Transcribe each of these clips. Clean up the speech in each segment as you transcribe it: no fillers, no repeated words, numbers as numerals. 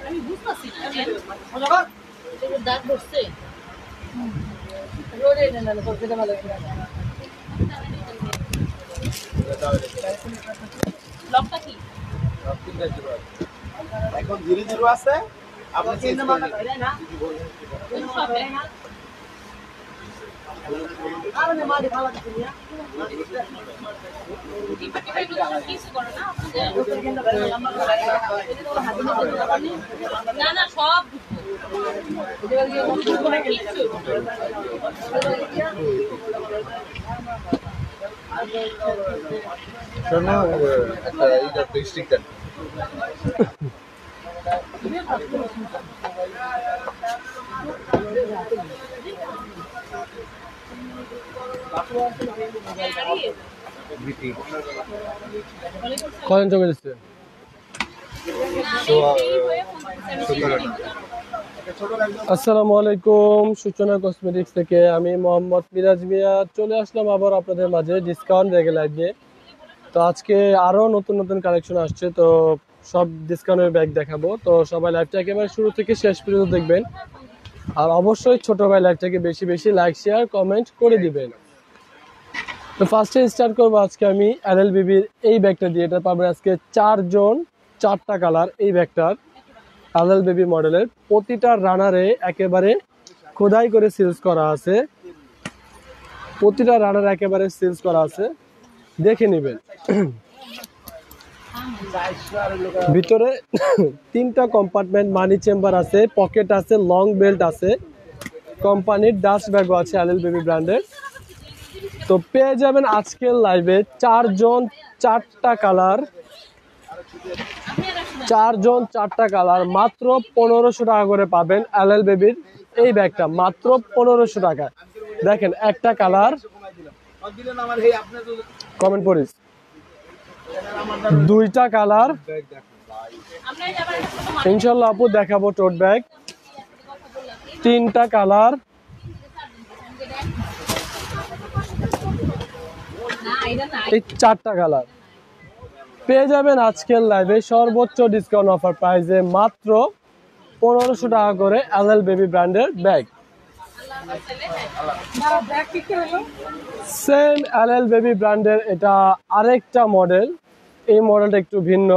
আমি বুঝতেছি না দাঁত বসছে রোডে না করতে ভালো লকটা কি এখন ধীরে ধীরে আছে আপনি চিন্তা না আরে মারি ভালো দিছিস না না সব শোনো এটা ডিস্ট্রিক্ট কখন জমে দিচ্ছে আসসালামু আলাইকুম সূচনা কসমেটিক্স থেকে আমি মোহাম্মদ মিরাজ মিয়া চলে আসলাম আবার আপনাদের মাঝে ডিসকাউন্ট রেগে লাগিয়ে। তো আজকে আরো নতুন নতুন কালেকশন আসছে, তো সব ডিসকাউন্টের ব্যাগ দেখাবো। তো সবাই লাইভটা একেবারে শুরু থেকে শেষ পর্যন্ত দেখবেন, আর অবশ্যই ছোট ভাই লাইভটাকে বেশি বেশি লাইক শেয়ার কমেন্ট করে দিবেন। তো ফার্স্টে স্টার্ট করবো আজকে আমি এলএলবিবির এই ব্যাগটা দিয়ে। এটা পাবেন আজকে 4 জন 4টা কালার। এই ব্যাগটার এলএলবিবি মডেলের প্রতিটা রানারে একেবারে খোদাই করে সিলস করা আছে, প্রতিটা রানার একেবারে সিলস করা আছে, দেখে নেবেন। ভিতরে 3টা কম্পার্টমেন্ট, মানি চেম্বার আছে, পকেট আছে, লং বেল্ট আছে, কোম্পানির ডাস্ট ব্যাগও আছে এলএলবিবি ব্র্যান্ডের। তো পেয়ে যাবেন আজকের লাইভে 4 জন 4টা কালার, 4 জন 4টা কালার মাত্র 1500 টাকা করে পাবেন এলএলবিবির এই ব্যাগটা, মাত্র 1500 টাকা। দেখেন একটা কালার, কমেন্ট করিস, 2টা কালার ইনশাল্লাহ আপু দেখাবো টোট ব্যাগ, 3টা কালার, এই 4টা কালার পেয়ে যাবেন আজকের লাইভে সর্বোচ্চ ডিসকাউন্ট অফার প্রাইসে মাত্র 1500 টাকা করে এলএলবিবি ব্র্যান্ডের ব্যাগ। সেম এলএলবিবি ব্র্যান্ডের এটা আরেকটা মডেল, এই মডেলটা একটু ভিন্ন।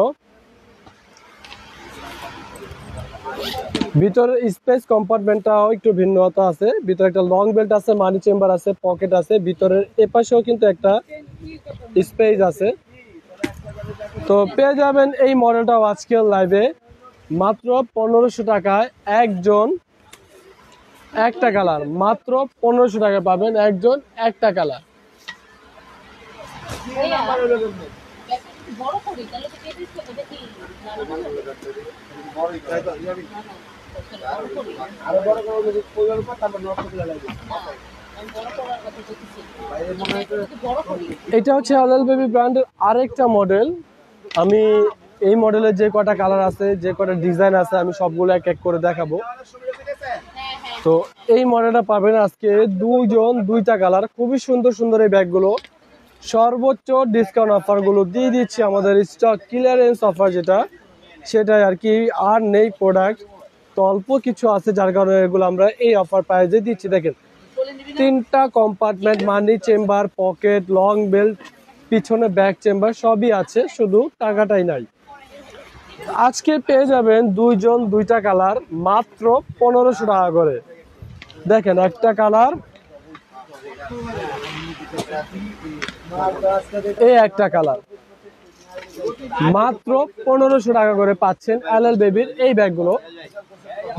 ভিতরে স্পেস কম্পার্টমেন্টটাও একটু ভিন্নতা আছে, ভিতরে একটা লং বেল্ট আছে, মানি চেম্বার আছে, পকেট আছে, ভিতরের এপাশেও কিন্তু একটা স্পেস আছে। তো পেয়ে যাবেন এই মডেলটাও আজকের লাইভে মাত্র 1500 টাকায়, একজন একটা কালার, মাত্র 1500 টাকা পাবেন একজন একটা কালার। এটা হচ্ছে এলএলবিবি ব্র্যান্ডের আরেকটা মডেল। আমি এই মডেলের যে কটা কালার আছে, যে কটা ডিজাইন আছে, আমি সবগুলো এক এক করে দেখাবো। তো এই মডেলটা পাবেন আজকে 2 জন 2টা কালার, খুবই সুন্দর সুন্দর এই ব্যাগগুলো। সর্বোচ্চ ডিসকাউন্ট অফারগুলো দিয়ে দিচ্ছি, আমাদের স্টক ক্লিয়ারেন্স অফার যেটা, সেটাই আর কি, আর নেই প্রোডাক্ট, তো অল্প কিছু আছে, যার কারণে এগুলো আমরা এই অফার প্রাইসে দিচ্ছি। দেখেন 3টা কম্পার্টমেন্ট, মানি চেম্বার, পকেট, লং বেল্ট, পিছনে ব্যাক চেম্বার সবই আছে, শুধু টাকাটাই নাই। আজকে পেয়ে যাবেন 2 জন 2টা কালার মাত্র 1500 টাকা করে। দেখেন একটা কালার, এই একটা কালার, মাত্র 1500 টাকা করে পাচ্ছেন এলএলবিবির এই ব্যাগগুলো।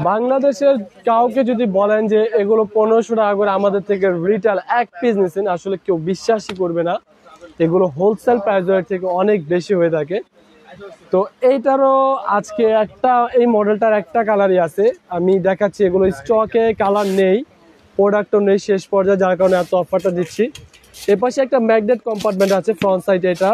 বাংলাদেশের কাউকে যদি বলেন যে এগুলো 1500 টাকা করে আমাদের থেকে রিটেল এক পিস নিচ্ছেন, আসলে কেউ বিশ্বাসই করবে না, এগুলো হোলসেল প্রাইস থেকে অনেক বেশি হয়ে থাকে। তো এইটারও আজকে একটা, এই মডেলটার একটা কালারই আছে, আমি দেখাচ্ছি। এগুলো স্টকে কালার নেই, প্রোডাক্টও নেই শেষ পর্যায়ে, যার কারণে এত অফারটা দিচ্ছি। এপাশে একটা ম্যাগনেট কম্পার্টমেন্ট আছে ফ্রন্ট সাইডে, এটা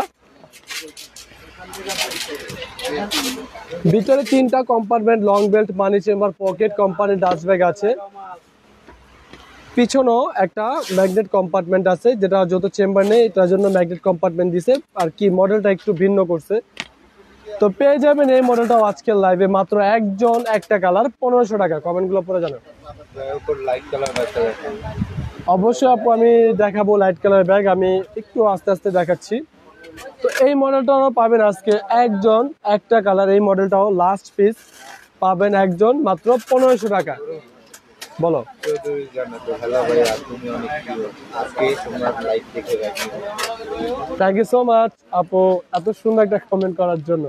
ভিতরে 3টা compartment, long belt, money chamber, pocket, কোম্পানির ডাস্ট ব্যাগ আছে। পিছনেও একটা ম্যাগনেট কম্পার্টমেন্ট আছে, যেটা যত চেম্বার নেই এটার জন্য ম্যাগনেট কম্পার্টমেন্ট দিছে, আর কি মডেলটা একটু ভিন্ন করছে। তো পেয়ে যাবেন এই মডেলটাও আজকের লাইভে মাত্র একজন একটা কালার 1500 টাকা। কমেন্টগুলো পরে জানান। লাইট কালার অবশ্যই আপু আমি দেখাবো লাইট কালার ব্যাগ, আমি একটু আস্তে আস্তে দেখাচ্ছি। তো এই মডেলটাও পাবেন আজকে একজন একটা কালার, এই মডেলটাও লাস্ট পিস পাবেন একজন মাত্র 1500 টাকা। বলো। থ্যাংক ইউ সো মাচ আপু এত সুন্দর একটা কমেন্ট করার জন্য।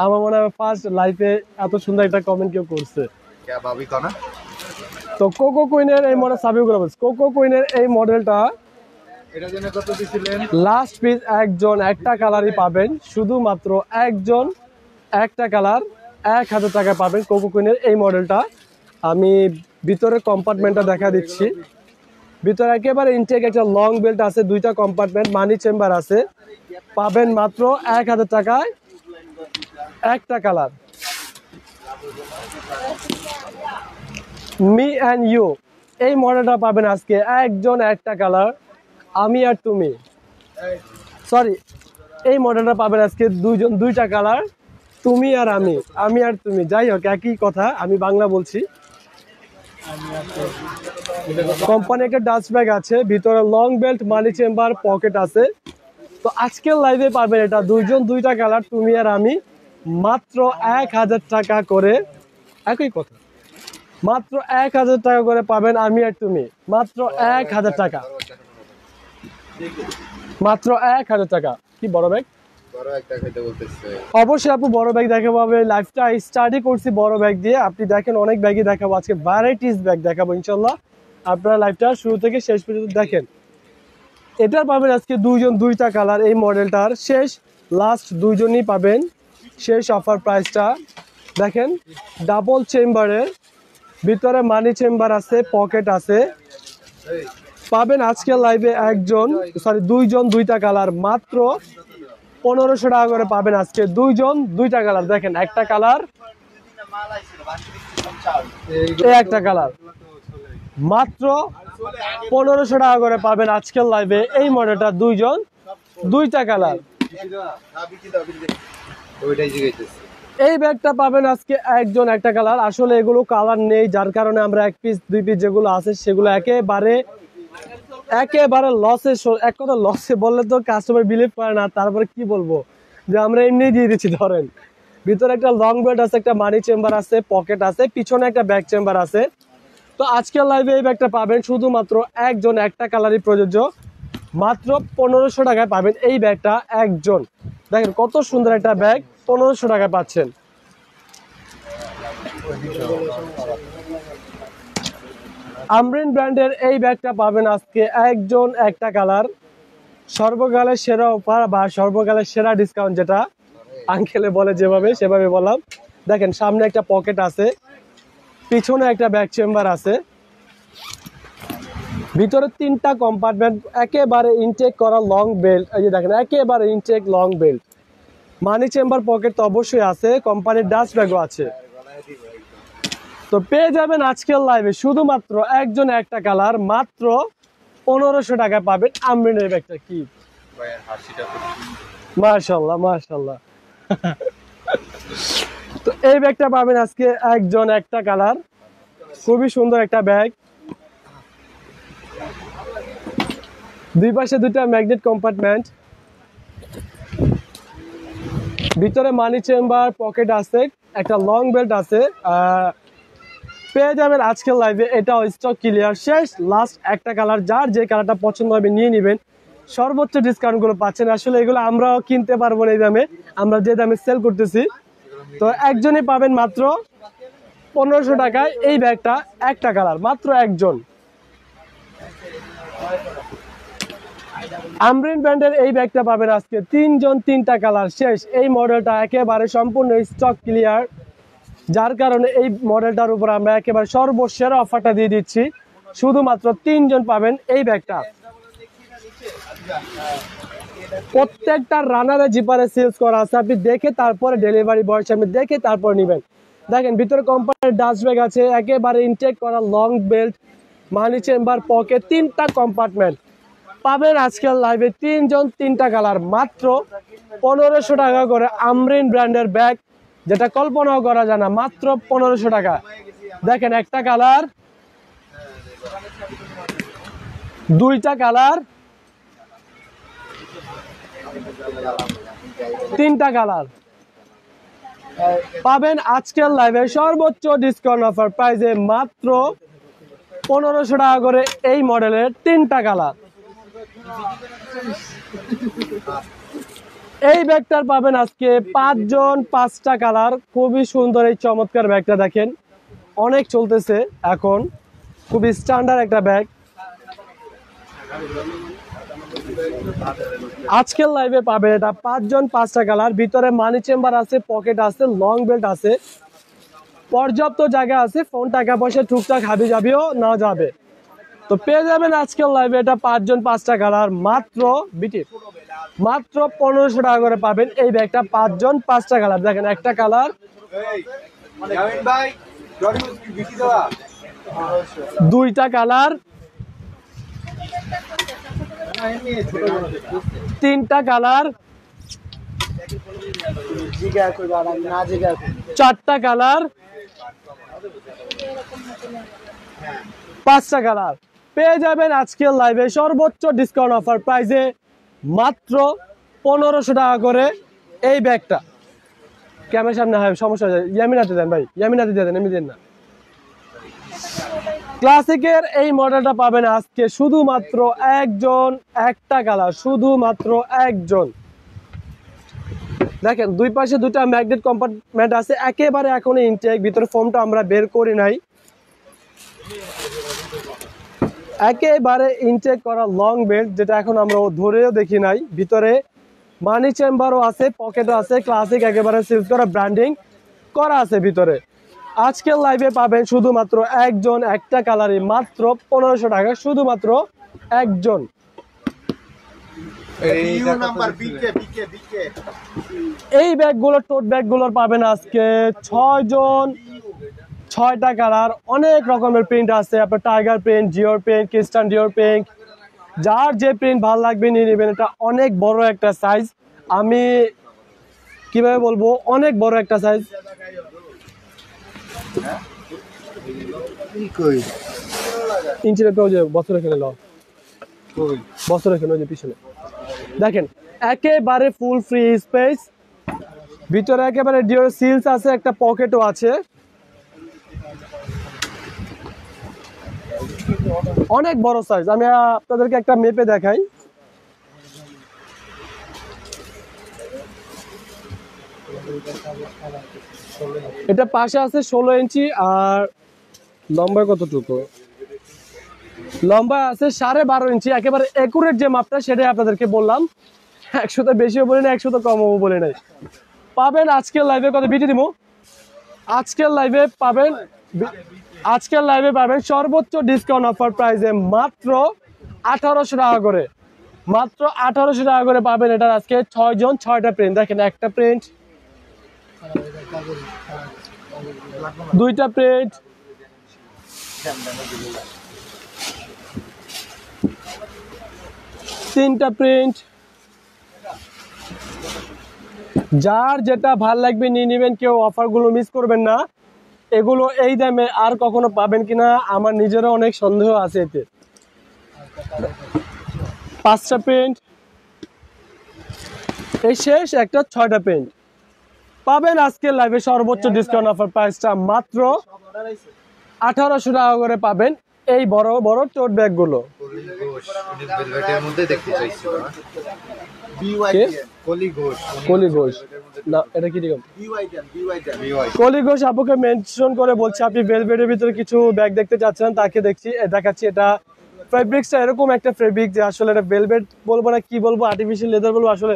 আমার মনে হয় ফার্স্ট লাইফে এত সুন্দর একটা কমেন্ট কেউ করছে। তো কোকো কুইনের এই মডেল সাবিগুলো বলছে, কোকো কুইনের এই মডেলটা লাস্ট পিস একজন একটা কালারই পাবেন, শুধুমাত্র একজন একটা কালার 1000 টাকা পাবেন কোকো কুইনের এই মডেলটা। আমি ভিতরে কম্পার্টমেন্টটা দেখা দিচ্ছি। ভিতরে একেবারে ইনটেক একটা লং বেল্ট আছে, 2টা কম্পার্টমেন্ট, মানি চেম্বার আছে, পাবেন মাত্র 1000 টাকায় একটা কালার। মি অ্যান্ড ইউ এই মডেলটা পাবেন আজকে একজন একটা কালার, আমি আর তুমি, সরি এই মডেলটা পাবেন আজকে দুইজন 2টা কালার, তুমি আর আমি আর তুমি, যাই হোক একই কথা, আমি বাংলা বলছি। কোম্পানি একটা ডাস্ট ব্যাগ আছে, ভিতরে long belt, money chamber, pocket আছে। তো আজকের লাইভে পাবেন এটা দুইজন 2টা কালার, তুমি আর আমি, মাত্র 1000 টাকা করে। একই কথা, মাত্র 1000 টাকা করে পাবেন আমি আর তুমি, মাত্র 1000 টাকা, মাত্র 1000 টাকা। কি বড় ব্যাগ? অবশ্যই আপু বড় ব্যাগ দেখাবো। আমি লাইফটা স্টার্টই করছি বড় ব্যাগ দিয়ে, আপনি দেখেন অনেক ব্যাগই দেখাবো আজকে, ভ্যারাইটিস ব্যাগ দেখাবো ইনশাল্লাহ। আপনারা লাইফটা শুরু থেকে শেষ পর্যন্ত দেখেন। এটার পাবেন আজকে দুইজন 2টা কালার, এই মডেলটার শেষ লাস্ট দুইজনই পাবেন শেষ অফার প্রাইসটা। দেখেন ডাবল চেম্বারের, ভিতরে মানি চেম্বার আছে, পকেট আছে, পাবেন আজকের লাইভে দুইজন 2টা কালার মাত্র 1500 টাকা করে পাবেন আজকে দুইজন 2টা কালার। দেখেন একটা কালার, একটা কালার, মাত্র 1500 টাকা করে পাবেন আজকের লাইভে এই মডেলটা দুইজন 2টা কালার। এই ব্যাগটা পাবেন আজকে একজন একটা কালার। আসলে এগুলো কালার নেই, যার কারণে আমরা 1 পিস 2 পিস যেগুলো আছে সেগুলো একেবারে লসে, এক কথা লসে বললে তো কাস্টমার বিলিভ করে না, তারপরে কি বলবো যে আমরা এমনি দিয়ে দিচ্ছি। ধরেন ভিতরে একটা লং বেল্ট আছে, একটা মানি চেম্বার আছে, পকেট আছে, পিছনে একটা ব্যাক চেম্বার আছে। তো আজকের লাইভে এই ব্যাগটা পাবেন শুধুমাত্র একজন একটা কালারই প্রযোজ্য, মাত্র 1500 টাকায় পাবেন এই ব্যাগটা একজন। দেখেন কত সুন্দর একটা ব্যাগ 1500 টাকায় পাচ্ছেন। আমরিন ব্র্যান্ডের এই ব্যাগটা পাবেন আজকে একজন একটা কালার, সর্বকালের সেরা অফার বা সর্বকালের সেরা ডিসকাউন্ট, যেটা আঙ্কেলে বলে যেভাবে সেভাবে বললাম। দেখেন সামনে একটা পকেট আছে, পিছনে একটা ব্যাক চেম্বার আছে, ভিতরে 3টা কম্পার্টমেন্ট, একেবারে ইনটেক করা লং বেল্ট। এই যে দেখেন একেবারে intact long belt, money chamber, pocket তো অবশ্যই আছে, কোম্পানির ডাস্ট ব্যাগও আছে। তো পেয়ে যাবেন আজকের লাইভে শুধুমাত্র একজন একটা কালার, মাত্র 1500 টাকা পাবেন আমরিনের ব্যাগটা। কি মাশাআল্লাহ মাশাআল্লাহ। তো এই ব্যাগটা পাবেন আজকে একজন একটা কালার, খুবই সুন্দর একটা ব্যাগ, দুই পাশে 2টা ম্যাগনেট কম্পার্টমেন্ট, ভিতরে মানি চেম্বার, পকেট আছে, একটা লং বেল্ট আছে। পেয়ে যাবেন আজকের লাইভে এটাও স্টক ক্লিয়ার, শেষ লাস্ট একটা কালার, যার যে কালারটা পছন্দ হবে নিয়ে নেবেন, সর্বোচ্চ ডিসকাউন্ট গুলো পাচ্ছেন। আসলে এগুলো আমরাও কিনতে পারবো না এই দামে, আমরা যে দামে সেল করতেছি। তো একজনই পাবেন মাত্র 1500 টাকায় এই ব্যাগটা একটা কালার, মাত্র একজন। আমরিন ব্র্যান্ডের এই ব্যাগটা পাবেন আজকে 3জন 3টা কালার, শেষ। এই মডেলটা একেবারে সম্পূর্ণ স্টক ক্লিয়ার, যার কারণে এই মডেলটার উপর আমরা একেবারে সর্বসেরা অফারটা দিয়ে দিচ্ছি, শুধুমাত্র 3জন পাবেন এই ব্যাগটা। প্রত্যেকটা রানারে জিপারে সেলস করা আছে, আপনি দেখে তারপরে ডেলিভারি বয়ের সামনে দেখে তারপর নেবেন। দেখেন ভিতরে কোম্পানির ডাস্ট ব্যাগ আছে, একেবারে ইনটেক করা long belt, money chamber, pocket, 3টা কম্পার্টমেন্ট পাবেন আজকাল লাইভে। 3 জন 3টা কালার, মাত্র 1500 টাকা করে। আমরিন ব্র্যান্ডের ব্যাগ, যেটা কল্পনাও করা যায় না, মাত্র 1500 টাকা। দেখেন একটা কালার, 2টা কালার, 3টা কালার পাবেন আজকের লাইভে সর্বোচ্চ ডিসকাউন্ট অফার প্রাইসে মাত্র 1500 টাকা করে এই মডেলের 3টা কালার। এই ব্যাগটার পাবেন আজকে 5 জন 5টা কালার। খুবই সুন্দর এই চমৎকার ব্যাগটা, দেখেন অনেক চলতেছে এখন, খুবই স্ট্যান্ডার্ড একটা ব্যাগ। আজকের লাইভে পাবেন এটা 5 জন 5টা কালার, ভিতরে মানি চেম্বার আছে, পকেট আছে, লং বেল্ট আছে, পর্যাপ্ত জায়গা আছে, ফোন টাকা পয়সা টুকটাক হাবি যাবিও না যাবে। তো পেয়ে যাবেন আজকের লাইভে এটা 5 জন 5টা কালার, মাত্র 1500 টাকা করে পাবেন এই ব্যাগটা। 5 জন 5টা কালার, দেখেন একটা কালার, 2টা কালার, 3টা কালার, 4টা কালার, 5টা কালার পেয়ে যাবেন আজকের লাইভে সর্বোচ্চ ডিসকাউন্ট অফার প্রাইসে মাত্র 1500 টাকা করে এই ব্যাগটা। ক্যামেরার সামনে হয় সমস্যা হয়ে যায়, ইয়ামিনাতে দেন ভাই, ইয়ামিনাতে দিয়ে দেন, এমনি দেন না। ক্লাসিকের এই মডেলটা পাবেন আজকে শুধুমাত্র 1 জন, একটা কালার, শুধুমাত্র 1 জন। দেখেন দুই পাশে 2টা ম্যাগনেট কম্পার্টমেন্ট আছে, একেবারে এখন ইনটেক, ভিতরে ফোমটা আমরা বের করি নাই, একেবারে ইনটেক করা লং বেল্ট, যেটা এখন আমরা ধরেও দেখি নাই। ভিতরে মানি চেম্বারও আছে, পকেটও আছে, ক্লাসিক একেবারে সিলস করা ব্র্যান্ডিং করা আছে ভিতরে। আজকের লাইভে পাবেন শুধুমাত্র 1 জন, একটা কালারে, মাত্র 1500 টাকা, শুধুমাত্র 1 জন। এই ব্যাগগুলো টোট ব্যাগগুলোর পাবেন আজকে 6 জন, 6টা কালার, অনেক রকমের প্রিন্ট আছে, আপনার টাইগার প্রিন্ট, জিওর প্রিন্ট, ক্রিস্টান ডিওর প্রিন্ট, যার যে প্রিন্ট ভালো লাগবে নিয়ে নেবেন। এটা অনেক বড় একটা সাইজ, আমি কিভাবে বলবো, অনেক বড় একটা সাইজ। বছর এখানে পিছনে দেখেন একেবারে ফুল ফ্রি স্পেস, ভিতরে একেবারে ডিওর সিলস আছে, একটা পকেটও আছে, অনেক বড় সাইজ। আমি আপনাদেরকে একটা মেপে দেখাই, এটা পাশে আছে 16 ইঞ্চি, আর লম্বা কতটুকু, লম্বা আছে 12.5 ইঞ্চি, একেবারে একুরেট যে মাপটা সেটাই আপনাদেরকে বললাম, 100 বেশিও বলি না, 100 কমও বলি নাই। পাবেন আজকের লাইভে কত বিটি দিব, আজকের লাইভে পাবেন সর্বোচ্চ ডিসকাউন্ট অফার প্রাইসে মাত্র 1800 টাকা করে, মাত্র 1800 টাকা করে পাবেন এটা আজকে। 6 জন 6টা প্রিন্ট, দেখেন একটা প্রিন্ট, 2টা প্রিন্ট, 3টা প্রিন্ট, যার যেটা ভাল লাগবে নিয়ে নেবেন, কেউ অফারগুলো মিস করবেন না। এগুলো এই দামে আর কখনো পাবেন কিনা আমার নিজেরও অনেক সন্দেহ আছে এতে। 5টা প্রিন্ট, এই শেষ একটা 6টা প্রিন্ট পাবেন আজকে লাইভে সর্বোচ্চ ডিসকাউন্ট অফার প্রাইসটা মাত্র 1800 টাকা করে পাবেন এই বড় বড় টোট ব্যাগ গুলো। কলি ঘোষ না, এটা কি রকম কলি ঘোষ আপুকে মেনশন করে বলছে আপনি ভেলভেটের ভিতরে কিছু ব্যাগ দেখতে চাচ্ছেন, তাকে দেখাচ্ছি। এটা ফেব্রিক্সটা এরকম একটা ফেব্রিক যে আসলে এটা ভেলভেট বলবো না কি বলবো, আর্টিফিশিয়াল লেদার বলবো, আসলে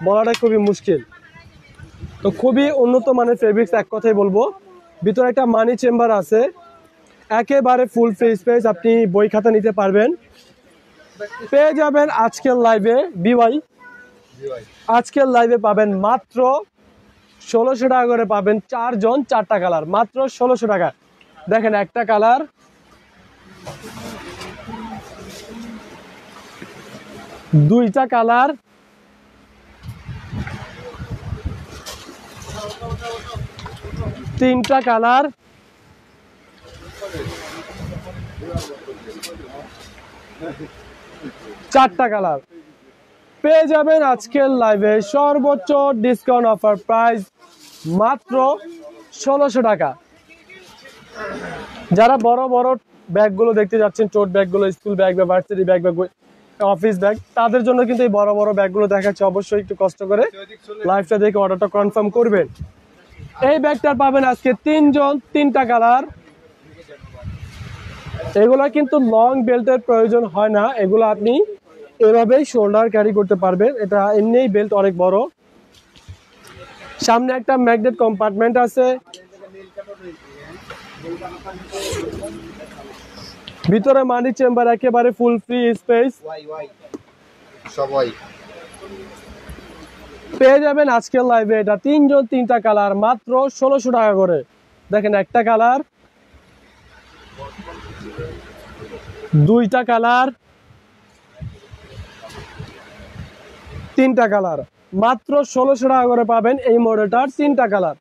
বলাটা খুবই মুশকিল। তো খুবই উন্নত মানের ফেব্রিক্স এক কথাই বলবো। ভিতরে একটা মানি চেম্বার আছে, একেবারে ফুল ফ্রি স্পেস, আপনি বই খাতা নিতে পারবেন। পেয়ে যাবেন আজকের লাইভে বিওয়াই আজকের লাইভে পাবেন মাত্র 1600 টাকা করে পাবেন, 4 জন 4টা কালার, মাত্র 1600 টাকা। দেখেন একটা কালার, দুইটা কালার, তিনটা কালার, চারটা কালার পেয়ে যাবেন আজকের লাইভে সর্বোচ্চ ডিসকাউন্ট অফার প্রাইস মাত্র 1600 টাকা। যারা বড় বড় ব্যাগগুলো দেখতে যাচ্ছেন, টোট ব্যাগগুলো, স্কুল ব্যাগ বা ভার্সিটি ব্যাগ বা অফিস ব্যাগ, তাদের জন্য কিন্তু এই বড় বড় ব্যাগগুলো দেখাচ্ছে। অবশ্যই একটু কষ্ট করে লাইভটা দেখে অর্ডারটা কনফার্ম করবেন। এই ব্যাগটা পাবেন আজকে 3 জন 3টা কালার। এগুলা কিন্তু লং বেল্টের প্রয়োজন হয় না, এগুলো আপনি এভাবেই শোল্ডার ক্যারি করতে পারবেন। এটা এমনিই বেল্ট অনেক বড়। সামনে একটা ম্যাগনেট কম্পার্টমেন্ট আছে, ভিতরে মানি চেম্বার, একেবারে ফুল ফ্রি স্পেস পেয়ে যাবেন আজকের লাইভে। এটা 3 জন 3টা কালার, মাত্র 1600 টাকা করে। দেখেন একটা কালার, দুইটা কালার, তিনটা কালার, মাত্র 1600 টাকা করে পাবেন এই মডেলটার 3টা কালার।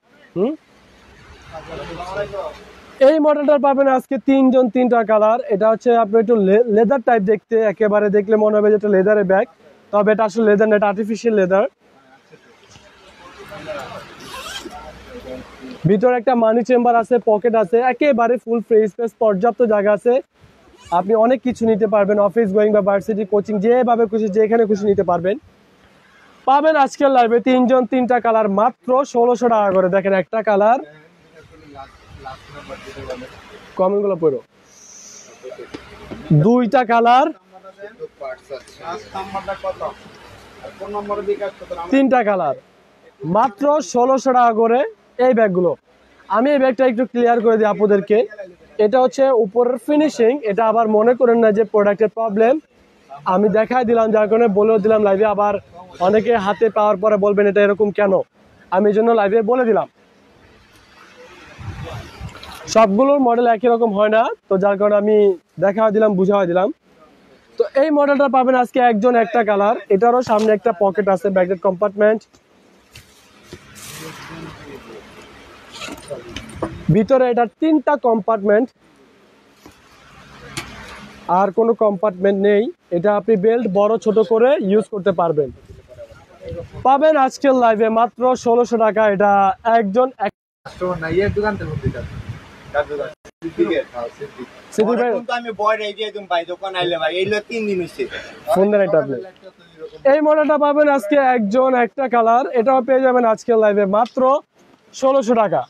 এই মডেলটার পাবেন আজকে 3 জন 3টা কালার। এটা হচ্ছে আপনার একটু লেদার টাইপ দেখতে, একেবারে দেখলে মনে হবে যে এটা লেদারের ব্যাগ, তবে এটা আসলে লেদার না, এটা আর্টিফিশিয়াল লেদার। ভিতরে একটা মানি চেম্বার আছে, পকেট আছে, একেবারে ফুল ফ্রি স্পেস, পর্যাপ্ত জায়গা আছে। আপনি অনেক কিছু নিতে পারবেন, অফিস গোয়িং বা ভার্সিটি কোচিং যেভাবে খুশি যেখানে খুশি নিতে পারবেন। পাবেন আজকের লাইভে 3 জন 3টা কালার, মাত্র 1600 টাকা করে। দেখেন একটা কালার, কমেন্টগুলো পড়ো, দুইটা কালার, তিনটা কালার, মাত্র 1600 টাকা করে এই ব্যাগগুলো। আমি এই ব্যাগটা একটু ক্লিয়ার করে দিই আপনাদেরকে। এটা হচ্ছে উপরের ফিনিশিং, এটা আবার মনে করেন না যে প্রোডাক্টের প্রবলেম, আমি দেখাই দিলাম, যার কারণে বলেও দিলাম লাইভে। আবার অনেকে হাতে পাওয়ার পরে বলবেন এটা এরকম কেন, আমি এই জন্য লাইভে বলে দিলাম। সবগুলোর মডেল একই রকম হয় না, তো যার কারণে আমি দেখা দিলাম, বুঝাই দিলাম। তো এই মডেলটা পাবেন আজকে 1 জন 1টা কালার। এটারও সামনে একটা পকেট আছে, ব্যাগের কম্পার্টমেন্ট, ভিতরে এটা 3টা কম্পার্টমেন্ট, আর কোনো কম্পার্টমেন্ট নেই। এটা আপনি বেল্ট বড় ছোট করে ইউজ করতে পারবেন। পাবেন আজকের লাইভে মাত্র 1600 টাকা। এটা একজন এই মডেলটা পাবেন আজকে 1 জন 1টা কালার। এটাও পেয়ে যাবেন আজকের লাইভে মাত্র 1600 টাকা।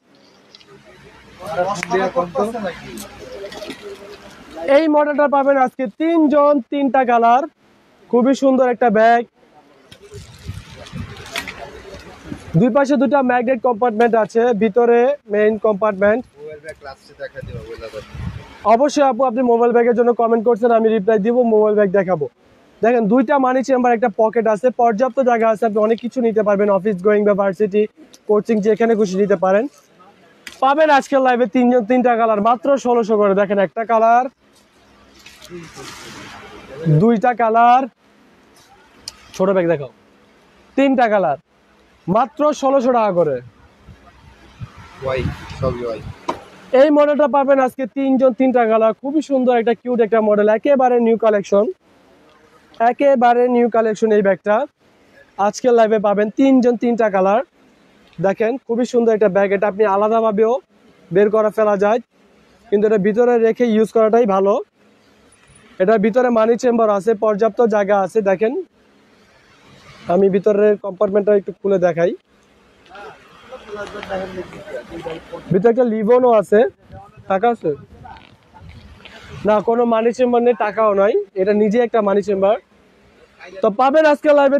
এই মডেলটা পাবেন আজকে 3 জন 3টা কালার। খুবই সুন্দর একটা ব্যাগ, দুই পাশে দুটা ম্যাগনেট কম্পার্টমেন্ট আছে, ভিতরে মেইন কম্পার্টমেন্ট। অবশ্যই আপু আপনি মোবাইল ব্যাগের জন্য কমেন্ট করছেন, আমি রিপ্লাই দিব, মোবাইল ব্যাগ দেখাবো। দেখেন দুইটা মানি চেম্বার, একটা পকেট আছে, পর্যাপ্ত জায়গা আছে, আপনি অনেক কিছু নিতে পারবেন, অফিস গোয়িং বা ভার্সিটি কোচিং যেখানে খুশি নিতে পারেন। পাবেন আজকের লাইভে 3 জন 3টা কালার, মাত্র 1600 করে। দেখেন একটা কালার, দুইটা কালার, ছোট ব্যাগ দেখাও, 3টা কালার, মাত্র 1600 টাকা করে। এই মডেলটা পাবেন আজকে 3 জন 3টা কালার। খুবই সুন্দর একটা কিউট একটা মডেল, একেবারে নিউ কালেকশন, একেবারে নিউ কালেকশন। এই ব্যাগটা আজকের লাইভে পাবেন 3 জন 3টা কালার। দেখেন খুবই সুন্দর একটা ব্যাগ, এটা আপনি আলাদাভাবেও বের করা ফেলা যায়, কিন্তু এটা ভিতরে রেখে ইউজ করাটাই ভালো। এটার ভিতরে মানি চেম্বার আছে, পর্যাপ্ত জায়গা আছে। দেখেন আমি ভিতরের কম্পার্টমেন্টটা একটু খুলে দেখাই। ভিতরে একটা লিভনও আছে, টাকা আছে না, কোনো মানি চেম্বার নেই, টাকাও নাই, এটা নিজে একটা মানি চেম্বার। তো পাবেন আজকে লাইভে